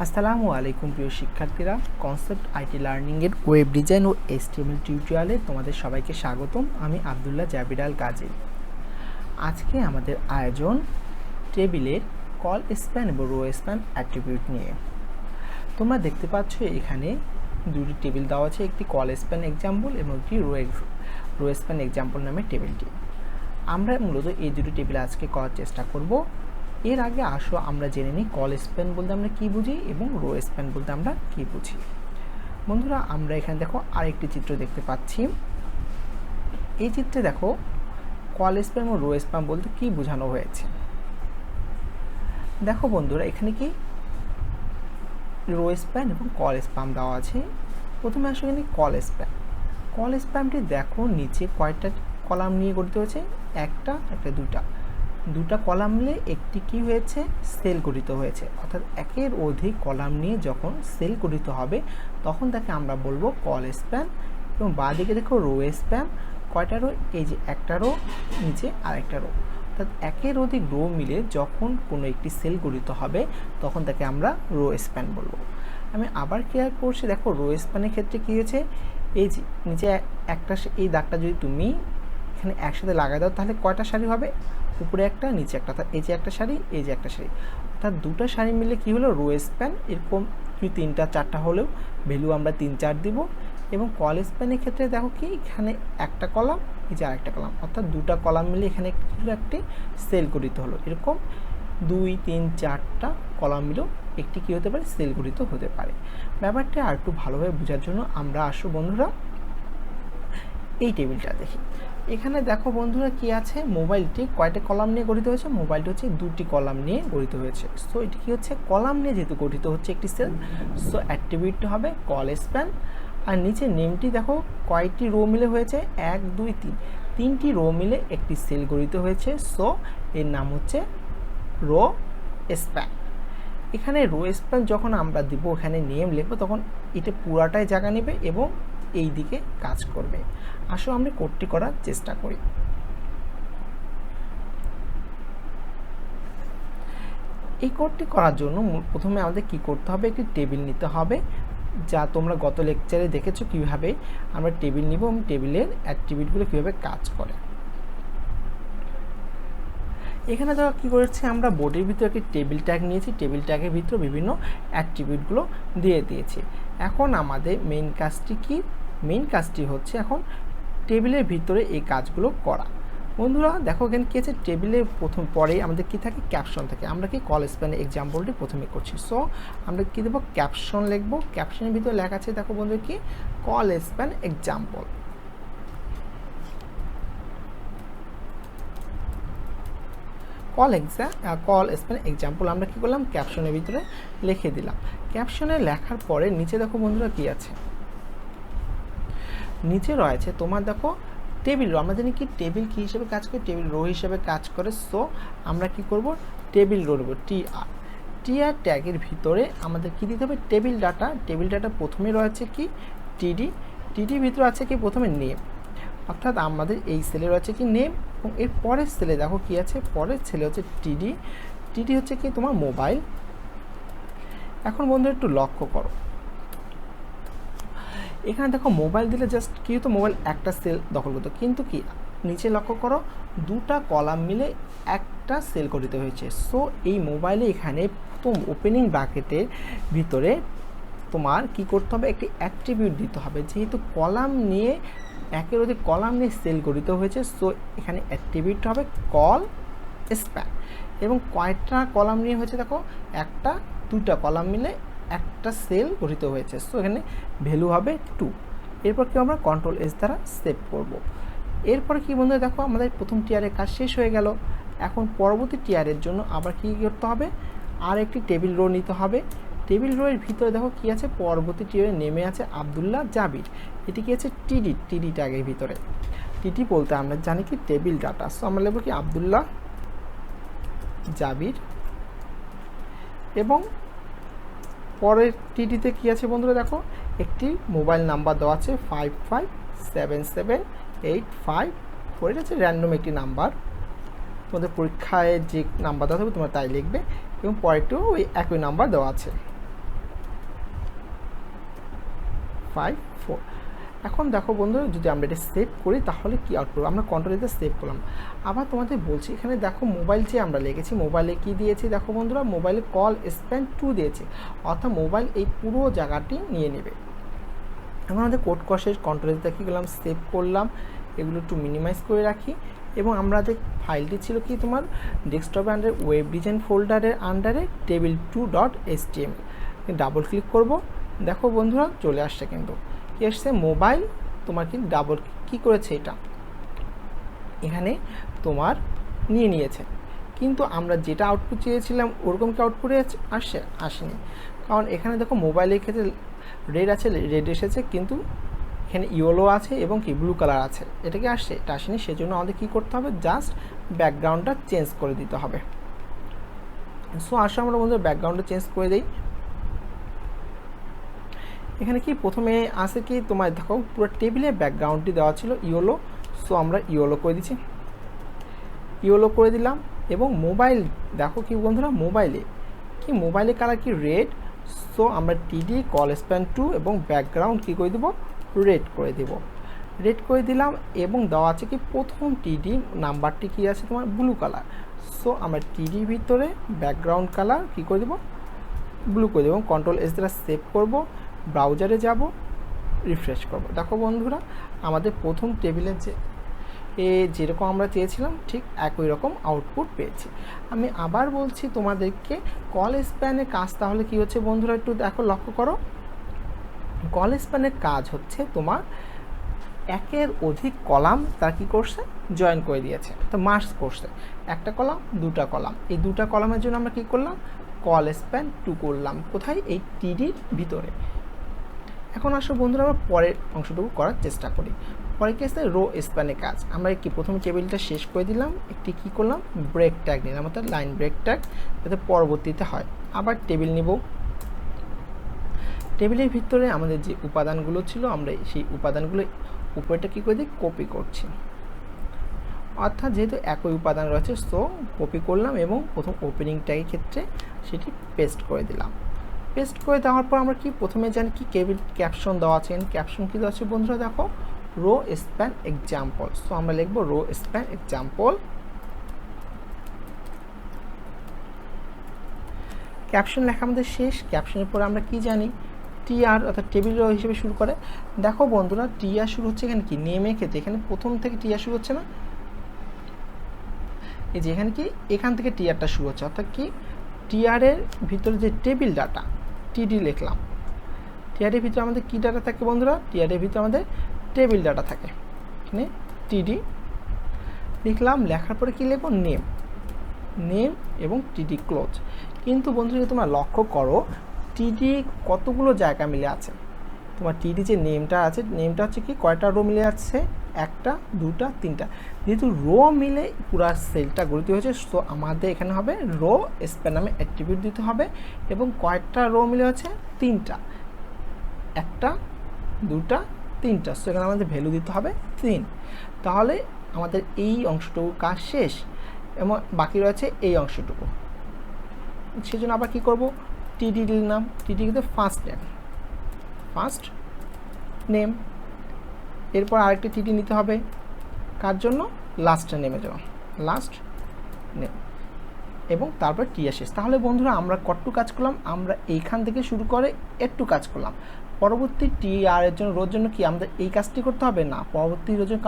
আসসালামুআলাইকুম প্রিয় শিক্ষার্থীরা, concept IT লার্নিংয়ের ওয়েব ডিজাইন ও HTML টিউটোরিয়ালে তোমাদের সবাইকে স্বাগতম। আমি আবদুল্লাহ জাবির আল গাজি। আজকে আমাদের আয়োজন টেবিলের কল স্প্যান এবং রো স্প্যান অ্যাট্রিবিউট নিয়ে। তোমরা দেখতে পাচ্ছ এখানে দুটি টেবিল দেওয়া আছে, একটি কল স্প্যান এক্সাম্পল এবং একটি রো স্প্যান এক্সাম্পল নামে টেবিলটি। আমরা মূলত এই দুটি টেবিল আজকে করার চেষ্টা করব। এর আগে আসো আমরা জেনে নিই কল স্প্যান বলতে আমরা কী বুঝি এবং রো স্প্যান বলতে আমরা কী বুঝি। বন্ধুরা, আমরা এখানে দেখো আরেকটি চিত্র দেখতে পাচ্ছি। এই চিত্রে দেখো কল স্প্যান এবং রো স্প্যান বলতে কী বোঝানো হয়েছে। দেখো বন্ধুরা, এখানে কি রো স্প্যান এবং কল স্প্যান দেওয়া আছে। প্রথমে আসো এখানে কল স্প্যান। কল স্প্যানটি দেখো নিচে কয়টা কলাম নিয়ে গঠিত হয়েছে, একটা দুটা কলাম মিলে একটি কি হয়েছে, সেল গঠিত হয়েছে। অর্থাৎ একের অধিক কলাম নিয়ে যখন সেল গঠিত হবে তখন তাকে আমরা বলবো কল স্প্যান। এবং বাঁদিকে দেখো রো স্প্যান, কয়টা রো, এই যে একটা রো, নিচে আরেকটা রো। অর্থাৎ একের অধিক রো মিলে যখন কোনো একটি সেল গঠিত হবে তখন তাকে আমরা রো স্প্যান বলবো। আমি আবার ক্লিয়ার করছি, দেখো রো স্প্যানের ক্ষেত্রে কী হয়েছে, এই যে নিচে একটা, এই দাগটা যদি তুমি এখানে একসাথে লাগাই দাও তাহলে কয়টা সারি হবে, উপরে একটা নিচে একটা, অর্থাৎ এই যে একটা সারি, এই যে একটা সারি, অর্থাৎ দুটো সারি মিলে কী হলো, রো স্প্যান। এরকম যদি 3টা 4টা হলেও ভ্যালু আমরা 3 4 দিব। এবং কল স্প্যানের ক্ষেত্রে দেখো কি এখানে একটা কলাম, এই যে আরেকটা কলাম, অর্থাৎ দুটা কলাম মিলে এখানে একটি সেল গঠিত হলো। এরকম 2 3 4টা কলাম মিলেও একটি কী হতে পারে, সেল গঠিত হতে পারে। ব্যাপারটা আর একটু ভালোভাবে বোঝার জন্য আমরা আসো বন্ধুরা এই টেবিলটা দেখি। এখানে দেখো বন্ধুরা কি আছে, মোবাইলটি কয়টা কলাম নিয়ে গঠিত হয়েছে, মোবাইলটি হচ্ছে 2টি কলাম নিয়ে গঠিত হয়েছে। সো এটি কি হচ্ছে, কলাম নিয়ে যেহেতু গঠিত হচ্ছে একটি সেল, সো অ্যাট্রিবিউটটা হবে কল স্প্যান। আর নিচে নেমটি দেখো কয়টি রো মিলে হয়েছে, 1 2 3, 3টি রো মিলে একটি সেল গঠিত হয়েছে। সো এর নাম হচ্ছে রো স্প্যান। এখানে রো স্প্যান যখন আমরা দিব, এখানে নেম লিখবো, তখন এটা পুরাটাই জায়গা নেবে এবং এই দিকে কাজ করবে। আসো আমরা কোডটি করার চেষ্টা করি। এই কোডটি করার জন্য প্রথমে আমাদের কি করতে হবে, একটি টেবিল নিতে হবে, যা তোমরা গত লেকচারে দেখেছো কিভাবে আমরা টেবিল নিব এবং টেবিলের অ্যাট্রিবিউটগুলো কিভাবে কাজ করে। এখানে ধরো কী করেছি, আমরা বোর্ডের ভিতরে একটি টেবিল ট্যাগ নিয়েছি, টেবিল ট্যাগের ভিতরে বিভিন্ন অ্যাট্রিবিউটগুলো দিয়ে দিয়েছি। এখন আমাদের মেইন কাজটি কি, মেইন কাজটি হচ্ছে এখন টেবিলের ভিতরে এই কাজগুলো করা। বন্ধুরা দেখো এখানে কী আছে, টেবিলের পরে আমাদের কি থাকে, ক্যাপশন থাকে। আমরা কি কল স্প্যানের এক্সাম্পলটি প্রথমে করছি, সো আমরা কী দেবো, ক্যাপশন লিখবো। ক্যাপশনের ভিতরে লেখা আছে দেখো বন্ধু কি, call span example. Call span example আমরা কী করলাম, ক্যাপশনের ভিতরে লিখে দিলাম। ক্যাপশনে লেখার পরে নিচে দেখো বন্ধুরা কী আছে, নিচে রয়েছে তোমার দেখো টেবিল রো। আমরা জানি কি টেবিল কী হিসেবে কাজ করে, টেবিল রো হিসেবে কাজ করে। সো আমরা কি করব, টেবিল রো নেব, টিআর ট্যাগের ভিতরে আমাদের কি দিতে হবে, টেবিল ডাটা। টেবিল ডাটা প্রথমে রয়েছে কি টিডির ভিতরে আছে কি প্রথমে নেম, অর্থাৎ আমাদের এই সেলে রয়েছে কি নেম। এবং এর পরের সেলে দেখো কি আছে, পরের সেলে হচ্ছে টিডি হচ্ছে কি তোমার মোবাইল। এখন বন্ধু একটু লক্ষ্য করো, এখানে দেখো মোবাইল দিলে জাস্ট কি হতো, মোবাইল একটা সেল দখল করতো, কিন্তু কি নিচে লক্ষ্য করো দুটা কলাম মিলে একটা সেল গঠিত হয়েছে। সো এই মোবাইলে এখানে প্রথম ওপেনিং ব্র্যাকেটের ভিতরে তোমার কি করতে হবে, একটি অ্যাট্রিবিউট দিতে হবে। যেহেতু কলাম নিয়ে একের অধিক কলাম নিয়ে সেল গঠিত হয়েছে, সো এখানে অ্যাট্রিবিউট হবে কল স্প্যান। এবং কয়টা কলাম নিয়ে হয়েছে দেখো, দুটা কলাম মিলে একটা সেল গঠিত হয়েছে। সো এখানে ভ্যালু হবে 2। এরপর কি আমরা কন্ট্রোল এস দ্বারা সেভ করব। এরপরে কি বন্ধুরা দেখো আমাদের প্রথম টিয়ারের কাজ শেষ হয়ে গেল। এখন পরবর্তী টিয়ারের জন্য আবার কি করতে হবে, আর একটি টেবিল রো নিতে হবে। টেবিল রো এর ভিতরে দেখো কি আছে, পরবর্তী টিয়ারে নেমে আছে আবদুল্লাহ জাবির। এটি কি আছে, টিডি ট্যাগের ভিতরে। টিডি বলতে আমরা জানি কি টেবিল ডাটা। সো আমরা লিখব কি আবদুল্লাহ জাবির। এবং পরের টিডিতে কী আছে বন্ধুরা দেখো, একটি মোবাইল নাম্বার দেওয়া আছে 55778544। এটা হচ্ছে র্যান্ডম একটি নাম্বার, তোমাদের পরীক্ষায় যে নাম্বার দেওয়া হবে তোমরা তাই লিখবে। এবং পরেরটিও ওই একই নাম্বার দেওয়া আছে। 5 4। এখন দেখো বন্ধু, যদি আমরা এটা সেভ করি তাহলে কি আউটপুট, আমরা কন্ট্রোলে সেভ করলাম। আবার তোমাদের বলছি, এখানে দেখো মোবাইল যে আমরা লিখেছি, মোবাইলে কি দিয়েছি দেখো বন্ধুরা, মোবাইলে কল স্প্যান 2 দিয়েছে, অর্থাৎ মোবাইল এই পুরো জায়গাটি নিয়ে নেবে। এখন আমাদের কোড কষের কন্ট্রোলে কি করলাম, সেভ করলাম, এগুলো একটু মিনিমাইজ করে রাখি। এবং আমরা যে ফাইলটি ছিল কি তোমার ডেস্কটপে আন্ডারে ওয়েব ডিজাইন ফোল্ডারের আন্ডারে table2.html, ডাবল ক্লিক করব, দেখো বন্ধুরা চলে আসছে, কিন্তু কি আসছে, মোবাইল তোমার কি ডাবল কি করেছে, এটা এখানে তোমার নিয়ে নিয়েছে। কিন্তু আমরা যেটা আউটপুট চেয়েছিলাম ওরকম কি আউটপুটে আসছে, আসেনি। কারণ এখানে দেখো মোবাইলের ক্ষেত্রে রেড আছে, রেড এসেছে, কিন্তু এখানে ইয়েলো আছে এবং কি ব্লু কালার আছে, এটা কি আসছে, এটা আসেনি। সেজন্য আমাদের কী করতে হবে, জাস্ট ব্যাকগ্রাউন্ডটা চেঞ্জ করে দিতে হবে। সো আসলে আমরা বন্ধুরা ব্যাকগ্রাউন্ডটা চেঞ্জ করে দিই। এখানে কি প্রথমে আসে কি তোমার দেখো পুরো টেবিলে ব্যাকগ্রাউন্ডটি দেওয়া ছিল ইয়েলো, সো আমরা ইয়েলো করে দিচ্ছি, ইয়েলো করে দিলাম। এবং মোবাইল দেখো কি বন্ধুরা, মোবাইলে কালার কি রেড, সো আমরা টিডি কলস্প্যান 2 এবং ব্যাকগ্রাউন্ড কী করে দেবো, রেড করে দেব, রেড করে দিলাম। এবং দেওয়া আছে কি প্রথম টিডি নাম্বারটি কি আছে তোমার ব্লু কালার, সো আমরা টিডির ভিতরে ব্যাকগ্রাউন্ড কালার কী করে দেবো, ব্লু করে দেবো। কন্ট্রোল এস দ্বারা সেভ করব, ব্রাউজারে যাব, রিফ্রেশ করব। দেখো বন্ধুরা আমাদের প্রথম টেবিলের যেরকম আমরা চেয়েছিলাম ঠিক একই রকম আউটপুট পেয়েছি। আমি আবার বলছি তোমাদেরকে, কল স্প্যানের কাজ তাহলে কি হচ্ছে বন্ধুরা, একটু দেখো লক্ষ্য করো। কল স্প্যানের কাজ হচ্ছে তোমার একের অধিক কলাম তার কী করছে, জয়েন করে দিয়েছে, তো মার্জ করছে, একটা কলাম দুটা কলাম, এই দুটা কলামের জন্য আমরা কী করলাম, কল স্প্যান 2 করলাম, কোথায়, এই টিডির ভিতরে। এখন আসো বন্ধুরা আমরা পরের অংশটুকু করার চেষ্টা করি। পরে কি আসছে, রো স্প্যানের কাজ। আমরা কি প্রথমে টেবিলটা শেষ করে দিলাম, একটি কী করলাম, ব্রেক ট্যাগ নিলাম, অর্থাৎ লাইন ব্রেক ট্যাগ, যাতে পরবর্তীতে হয়। আবার টেবিল নিব, টেবিলের ভিতরে আমাদের যে উপাদানগুলো ছিল আমরা সেই উপাদানগুলো উপরেটা কী করে দিই, কপি করছি, অর্থাৎ যেহেতু একই উপাদান রয়েছে সো কপি করলাম এবং প্রথম ওপেনিং ট্যাগের ক্ষেত্রে সেটি পেস্ট করে দিলাম। পেস্ট করে দেওয়ার পর আমরা কি প্রথমে জানি কি ক্যাপশন দেওয়া আছে, ক্যাপশন কী দেওয়া আছে বন্ধুরা দেখো, রো স্প্যান এক্সাম্পল, সো আমরা লিখব রো স্প্যান এক্সাম্পল। ক্যাপশন লেখা আমাদের শেষ। ক্যাপশনের পরে আমরা কি জানি, টিআর অর্থাৎ টেবিল রো হিসেবে শুরু করে। দেখো বন্ধুরা টিআর শুরু হচ্ছে এখানে কি, নেমের ক্ষেত্রে এখানে প্রথম থেকে টিআর শুরু হচ্ছে না, এই যে এখানে কি এখান থেকে টিআরটা শুরু হচ্ছে, অর্থাৎ কি টিআরের ভিতরে যে টেবিল ডাটা টিডি লিখলাম, টিআরের ভিতরে আমাদের কী ডাটা থাকে বন্ধুরা, টিআরের ভিতরে আমাদের টেবিল ডাটা থাকে, এখানে টিডি লিখলাম। লেখার পরে কী লিখবো, নেম এবং টিডি ক্লোজ। কিন্তু বন্ধু যদি তোমরা লক্ষ্য করো টিডি কতগুলো জায়গা মিলে আছে, তোমার টিডি যে নেমটা আছে, নেমটা হচ্ছে কি কয়টা রো মিলে আছে, একটা দুটা তিনটা, যেহেতু রো মিলে পুরো সেলটা গঠিত হয়েছে সো আমাদের এখানে হবে রো স্প্যান নামে অ্যাট্রিবিউট দিতে হবে। এবং কয়টা রো মিলে হচ্ছে, তিনটা, একটা দুটা তিনটা, সো এখানে আমাদের ভ্যালু দিতে হবে 3। তাহলে আমাদের এই অংশটুকু কাজ শেষ এবং বাকি রয়েছে এই অংশটুকু। সেজন্য আবার কি করব, টিডি নিলাম, টিডি কিন্তু ফার্স্ট নেম, এরপর আরেকটি টিডি নিতে হবে কার জন্য, লাস্ট নেমের জন্য, লাস্ট নেম, এবং তারপর টিআর শেষ। তাহলে বন্ধুরা আমরা কতটুকু কাজ করলাম, আমরা এইখান থেকে শুরু করে একটু কাজ করলাম। পরবর্তী টিআর এর জন্য রোর জন্য কি আমাদের এই কাজটি করতে হবে না, পরবর্তী রোর জন্য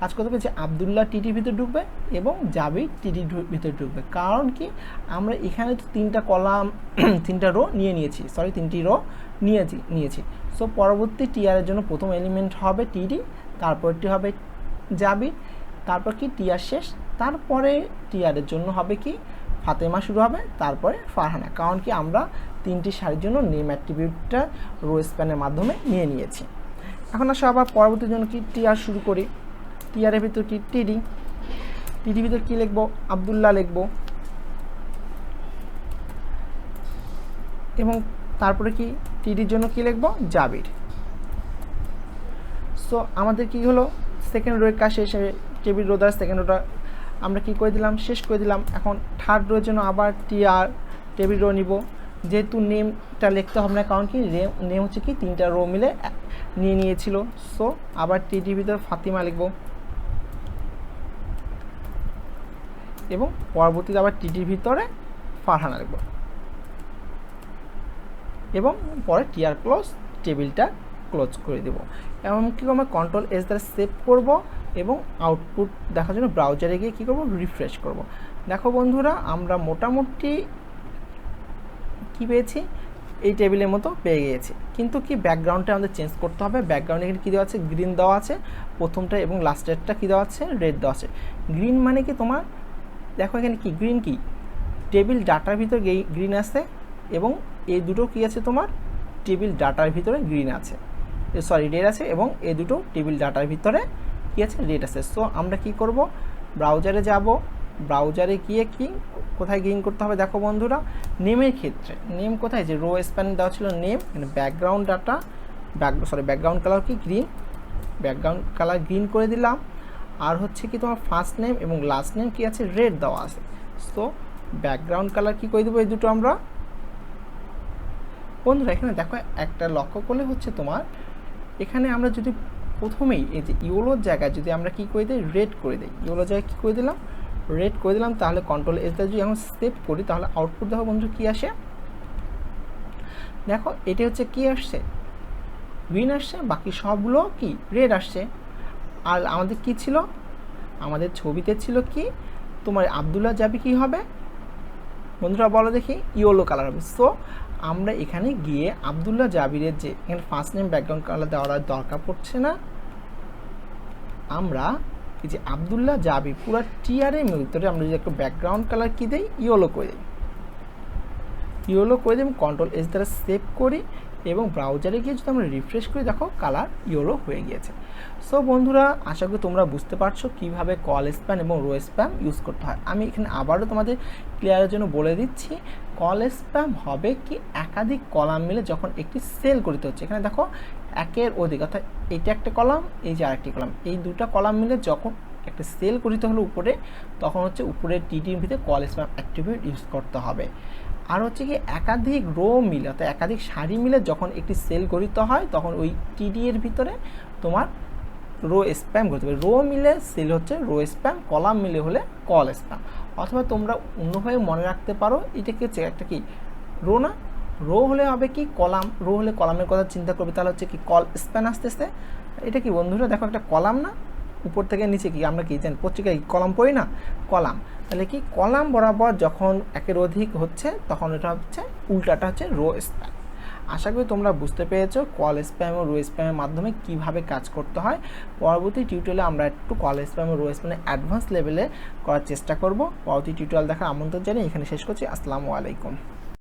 কাজ করতে হবে যে আবদুল্লাহ টিডির ভিতরে ঢুকবে এবং জাবির টিডির ভিতরে ঢুকবে। কারণ কি আমরা এখানে তো তিনটা কলাম তিনটা রো নিয়েছি, তিনটি রো নিয়েছি। সো পরবর্তী টিআর এর জন্য প্রথম এলিমেন্ট হবে টিডি, তারপরটি হবে জাবির, তারপর কি টিআর শেষ, তারপরে টিআর এর জন্য হবে কি ফাতেমা শুরু হবে, তারপরে ফারহানা। কারণ কি আমরা তিনটি সারির জন্য নেম অ্যাট্রিবিউটটা রো স্প্যানের মাধ্যমে নিয়েছি। এখন আসলে আবার পরবর্তীর জন্য কি টিআর শুরু করি, টিআরের ভিতর কি টিডির ভিতর কি লিখবো, আবদুল্লাহ লিখবো, এবং তারপরে কি টিডির জন্য কি লিখবো, জাবির। সো আমাদের কি হলো, সেকেন্ড রোয়ের কাজ শেষ, টেবিল রো দ্বারা সেকেন্ড রোটা আমরা কি করে দিলাম, শেষ করে দিলাম। এখন থার্ড রোর জন্য আবার টিআর টেবিল রো নিব, যেহেতু নেমটা লিখতে হবে না, কারণ কি নেম হচ্ছে কি 3টা রো মিলে নিয়েছিল। সো আবার টিটির ভিতরে ফাতিমা লিখব এবং পরবর্তীতে আবার টিটির ভিতরে ফারহানা লিখব এবং পরে টিআর ক্লোজ, টেবিলটা ক্লোজ করে দেব। এমনকি আমরা কন্ট্রোল এস দ্বারা সেভ করব এবং আউটপুট দেখার জন্য ব্রাউজারে গিয়ে কী করব, রিফ্রেশ করব। দেখো বন্ধুরা, আমরা মোটামুটি কি পেয়েছি, এই টেবিলের মতো পেয়ে গিয়েছি। কিন্তু কি ব্যাকগ্রাউন্ডটা আমাদের চেঞ্জ করতে হবে। ব্যাকগ্রাউন্ডে এখানে কী দেওয়া আছে, গ্রিন দেওয়া আছে, প্রথমটা এবং লাস্টেরটা কী দেওয়া আছে, রেড দেওয়া আছে। গ্রিন মানে কি তোমার দেখো এখানে কি গ্রিন, কি টেবিল ডাটার ভিতরে গ্রিন আছে এবং এই দুটো কি আছে তোমার টেবিল ডাটার ভিতরে গ্রিন আছে, সরি রেড আছে, এবং এই দুটো টেবিল ডাটার ভিতরে কি আছে, রেড আছে। সো আমরা কি করব, ব্রাউজারে যাব, ব্রাউজারে গিয়ে কি কোথায় গ্রিন করতে হবে, দেখো বন্ধুরা নেমের ক্ষেত্রে নেম কোথায়, যে রো স্প্যান দেওয়া ছিল name, background data background colour কি গ্রিন, ব্যাকগ্রাউন্ড কালার গ্রিন করে দিলাম। আর হচ্ছে কি তোমার ফার্স্ট নেম এবং লাস্ট নেম কি আছে, রেড দেওয়া আছে। সো ব্যাকগ্রাউন্ড কালার কি করে দেবো, এই দুটো আমরা বন্ধুরা এখানে দেখো একটা লক্ষ্য করলে হচ্ছে তোমার এখানে আমরা যদি প্রথমেই এই যে ইয়েলোর জায়গায় যদি আমরা কি করে দিই, রেড করে দিই, ইয়েলোর জায়গায় কী করে দিলাম, রেড করে দিলাম, তাহলে কন্ট্রোল এস দিয়ে যদি এখন সেভ করি তাহলে আউটপুট দেখো বন্ধু কী আসে, দেখো এটা হচ্ছে কি আসছে, গ্রিন আসছে, বাকি সবগুলো কি রেড আসছে। আর আমাদের কি ছিল, আমাদের ছবিতে ছিল কি তোমার আব্দুল্লাহ জাবি কি হবে বন্ধুরা বলো দেখি, ইয়েলো কালার হবে। সো আমরা এখানে গিয়ে আব্দুল্লাহ জাবিরের যে এখানে ফার্স্ট নেম ব্যাকগ্রাউন্ড কালার দেওয়ার দরকার পড়ছে না, আমরা এই যে আব্দুল্লাহ জাবির পুরো টিআরের ভিতরে আমরা যদি একটা ব্যাকগ্রাউন্ড কালার কী দিই, ইয়েলো করে দিই, ইয়েলো করে দিই এবং কন্ট্রোল এস দ্বারা সেভ করি এবং ব্রাউজারে গিয়ে যদি আমরা রিফ্রেশ করি দেখো কালার ইয়েলো হয়ে গিয়েছে। সো বন্ধুরা আশা করি তোমরা বুঝতে পারছো কীভাবে কল স্প্যান এবং রো স্প্যাম ইউজ করতে হয়। আমি এখানে আবারও তোমাদের ক্লিয়ারের জন্য বলে দিচ্ছি, কল স্প্যাম হবে কি একাধিক কলাম মিলে যখন একটি সেল করিতে হচ্ছে, এখানে দেখো একের অধিক, অর্থাৎ এইটা একটা কলাম, এই যে আরেকটি কলাম, এই দুটা কলাম মিলে যখন একটা সেল করিতে হলো উপরে, তখন হচ্ছে উপরে টিটির ভিতরে কল স্প্যাম অ্যাট্রিবিউট ইউজ করতে হবে। আর হচ্ছে কি একাধিক রো মিলে অর্থাৎ একাধিক সারি মিলে যখন একটি সেল গঠিত হয় তখন ওই টিডি এর ভিতরে তোমার রো স্প্যাম করতে হবে। রো মিলে সেল হচ্ছে রো স্প্যাম, কলাম মিলে হলে কল স্প্যাম। অথবা তোমরা অন্যভাবে মনে রাখতে পারো, এটা কি হচ্ছে একটা কি রো না, রো হলে হবে কি কলাম, রো হলে কলামের কথা চিন্তা করবে, তাহলে হচ্ছে কি কল স্প্যান আসতেছে। এটা কি বন্ধুরা দেখো একটা কলাম না, উপর থেকে নিচে কি আমরা কি জানি পত্রিকায় কলাম পড়ি না, কলাম, তাহলে কি কলাম বরাবর যখন একের অধিক হচ্ছে তখন এটা হচ্ছে উল্টাটা হচ্ছে রো স্প্যাম। আশা করি তোমরা বুঝতে পেরেছো কল স্প্যাম ও রো স্প্যামের মাধ্যমে কিভাবে কাজ করতে হয়। পরবর্তী টিউটোরিয়ালে আমরা একটু কল স্প্যাম ও রো স্প্যামের অ্যাডভান্স লেভেলে করার চেষ্টা করব। পরবর্তী টিউটোরিয়াল দেখার আমন্ত্রণ জানিয়ে এখানে শেষ করছি। আসসালামু আলাইকুম।